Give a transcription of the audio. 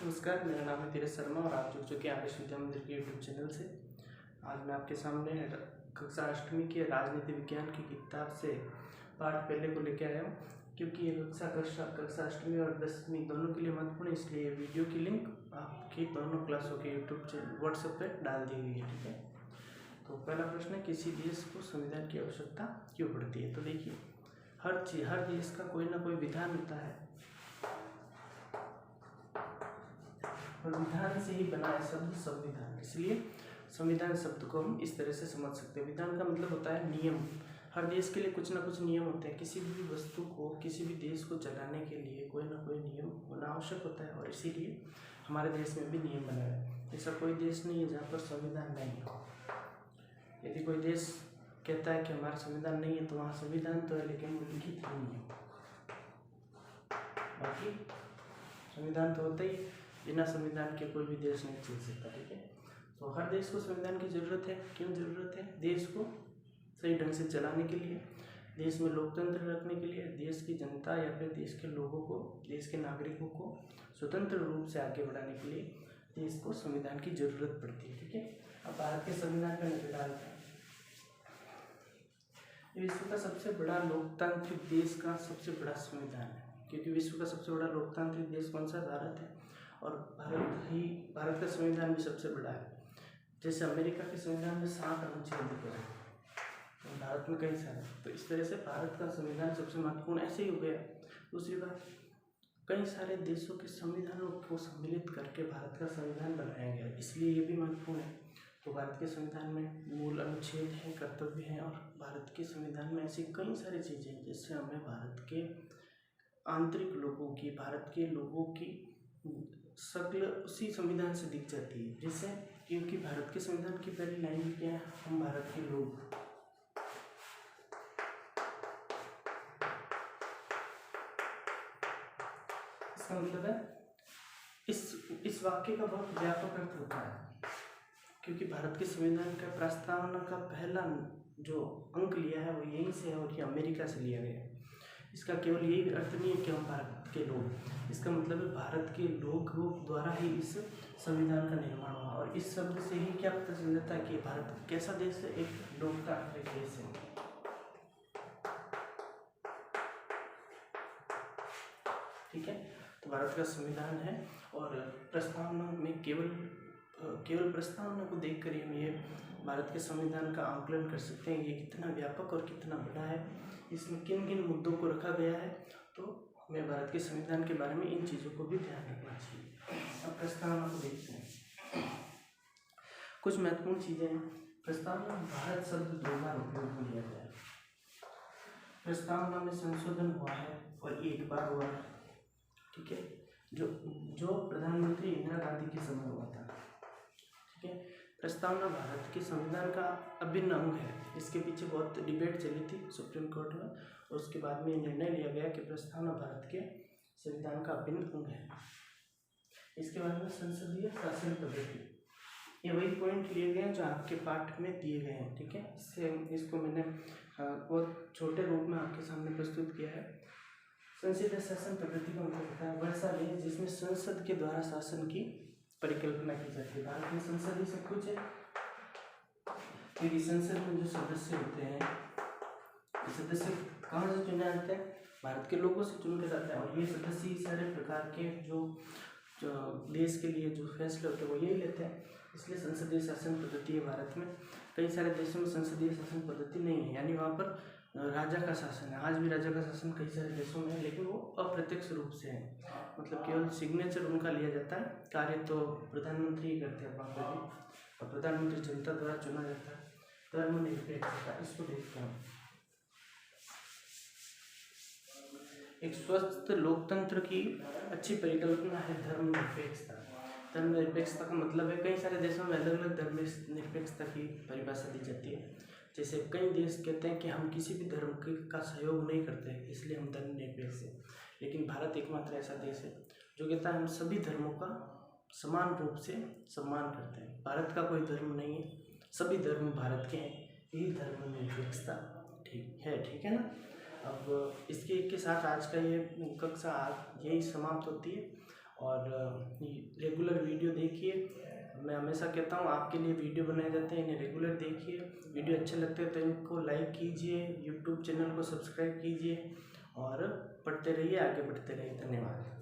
नमस्कार, मेरा नाम है धीरज शर्मा और आप जुड़ चुके हैं आदर्श विद्या मंदिर के यूट्यूब चैनल से। आज मैं आपके सामने कक्षा अष्टमी के राजनीति विज्ञान की किताब से पाठ पहले को लेकर आया हूँ, क्योंकि ये कक्षा अष्टमी और 10वीं दोनों के लिए महत्वपूर्ण है। इसलिए वीडियो की लिंक आपकी दोनों क्लासों के यूट्यूब चैनल व्हाट्सएप पर डाल दी हुई है। ठीक है, तो पहला प्रश्न है, किसी देश को संविधान की आवश्यकता क्यों पड़ती है? तो देखिए, हर देश का कोई ना कोई विधान होता है और विधान से ही बना है शब्द संविधान। इसलिए संविधान शब्द को हम इस तरह से समझ सकते हैं। विधान का मतलब होता है नियम। हर देश के लिए कुछ ना कुछ नियम होते हैं। किसी भी वस्तु को, किसी भी देश को चलाने के लिए कोई ना कोई नियम होना आवश्यक होता है, और इसीलिए हमारे देश में भी नियम बना है। ऐसा कोई देश नहीं है जहाँ पर संविधान नहीं हो। यदि कोई देश कहता है कि हमारा संविधान नहीं है, तो वहाँ संविधान तो है लेकिन वो लिखित नहीं है। बाकी संविधान तो होता ही, बिना संविधान के कोई भी देश नहीं चल सकता। ठीक है, तो हर देश को संविधान की ज़रूरत है। क्यों ज़रूरत है? देश को सही ढंग से चलाने के लिए, देश में लोकतंत्र रखने के लिए, देश की जनता या फिर देश के लोगों को, देश के नागरिकों को स्वतंत्र रूप से आगे बढ़ाने के लिए देश को संविधान की ज़रूरत पड़ती है। ठीक है, अब भारत के संविधान का नजर डालते हैं। विश्व का सबसे बड़ा लोकतांत्रिक देश का सबसे बड़ा संविधान है, क्योंकि विश्व का सबसे बड़ा लोकतांत्रिक देश कौन सा? भारत है, और भारत का संविधान भी सबसे बड़ा है। जैसे अमेरिका के संविधान में 7 अनुच्छेद है, तो भारत में कई सारे। तो इस तरह से भारत का संविधान सबसे महत्वपूर्ण ऐसे ही हो गया। दूसरी बात, कई सारे देशों के संविधानों को सम्मिलित करके भारत का संविधान बनाया गया, इसलिए ये भी महत्वपूर्ण है। तो भारत के संविधान में मूल अनुच्छेद हैं, कर्तव्य हैं, और भारत के संविधान में ऐसी कई सारी चीज़ें हैं जिससे हमें भारत के आंतरिक लोगों की, भारत के लोगों की शक्ल उसी संविधान से दिख जाती है। जिससे, क्योंकि भारत के संविधान की पहली लाइन क्या है? हम भारत के लोग। इसका मतलब है, इस वाक्य का बहुत व्यापक अर्थ होता है, क्योंकि भारत के संविधान का प्रस्तावना का पहला जो अंक लिया है वो यहीं से है, और ये अमेरिका से लिया गया है। इसका केवल यही अर्थ नहीं है कि हम भारत के लोग, इसका मतलब है भारत के लोगों द्वारा ही इस संविधान का निर्माण हुआ। और इस शब्द से ही क्या पता चल जाता है कि भारत कैसा देश है? एक लोकतांत्रिक देश है। ठीक है, तो भारत का संविधान है, और प्रस्तावना में केवल प्रस्तावना को देखकर ही हम ये भारत के संविधान का आंकलन कर सकते हैं, ये कितना व्यापक और कितना बड़ा है, इसमें किन किन मुद्दों को रखा गया है। तो हमें भारत के संविधान के बारे में इन चीज़ों को भी ध्यान रखना चाहिए। अब प्रस्तावना को देखते हैं। कुछ महत्वपूर्ण चीज़ें हैं। प्रस्तावना में भारत शब्द 2 बार उपयोग में लिया गया है। प्रस्तावना में संशोधन हुआ है और 1 बार हुआ है। ठीक है, जो प्रधानमंत्री इंदिरा गांधी के समय हुआ था। ठीक है, प्रस्तावना भारत के संविधान का अभिन्न अंग है। इसके पीछे बहुत डिबेट चली थी सुप्रीम कोर्ट में, और उसके बाद में निर्णय लिया गया कि प्रस्तावना भारत के संविधान का अभिन्न अंग है। इसके बाद में संसदीय शासन पद्धति, ये वही पॉइंट लिए गए हैं जो आपके पाठ में दिए गए हैं। ठीक है, इसको मैंने बहुत छोटे रूप में आपके सामने प्रस्तुत किया है। संसदीय शासन पद्धति का मतलब होता है वह शासन जिसमें संसद के द्वारा शासन की परिकल्पना की जाती है। भारत में संसद ही सब कुछ है, क्योंकि संसद में जो सदस्य होते हैं, सदस्य कहाँ से चुने जाते हैं? भारत के लोगों से चुन के जाते हैं, और ये सदस्य सारे प्रकार के जो देश के लिए जो फैसले होते हैं वो यही लेते हैं। इसलिए संसदीय शासन पद्धति है भारत में। कई सारे देशों में संसदीय शासन पद्धति नहीं है, यानी वहाँ पर राजा का शासन है। आज भी राजा का शासन कई सारे देशों में है, लेकिन वो अप्रत्यक्ष रूप से है, मतलब केवल सिग्नेचर उनका लिया जाता है, कार्य तो प्रधानमंत्री ही करते हैं वहाँ पर भी, और प्रधानमंत्री जनता द्वारा चुना जाता है। धर्मनिरपेक्षता, इसको देखते हैं। एक स्वस्थ लोकतंत्र की अच्छी परिकल्पना है धर्मनिरपेक्षता। धर्मनिरपेक्षता का मतलब है, कई सारे देशों में अलग अलग धर्मनिरपेक्षता की परिभाषा दी जाती है। जैसे कई देश कहते हैं कि हम किसी भी धर्म का सहयोग नहीं करते, इसलिए हम धर्मनिरपेक्ष हैं। लेकिन भारत एकमात्र ऐसा देश है जो कहता है हम सभी धर्मों का समान रूप से सम्मान करते हैं। भारत का कोई धर्म नहीं है, सभी धर्म भारत के हैं, यही धर्मनिरपेक्षता ठीक है ना। अब इसके साथ आज का ये कक्षा यही समाप्त होती है, और रेगुलर वीडियो देखिए। मैं हमेशा कहता हूँ आपके लिए वीडियो बनाए जाते हैं, इन्हें रेगुलर देखिए। वीडियो अच्छे लगते हैं तो इनको लाइक कीजिए, यूट्यूब चैनल को सब्सक्राइब कीजिए और पढ़ते रहिए, आगे बढ़ते रहिए। धन्यवाद।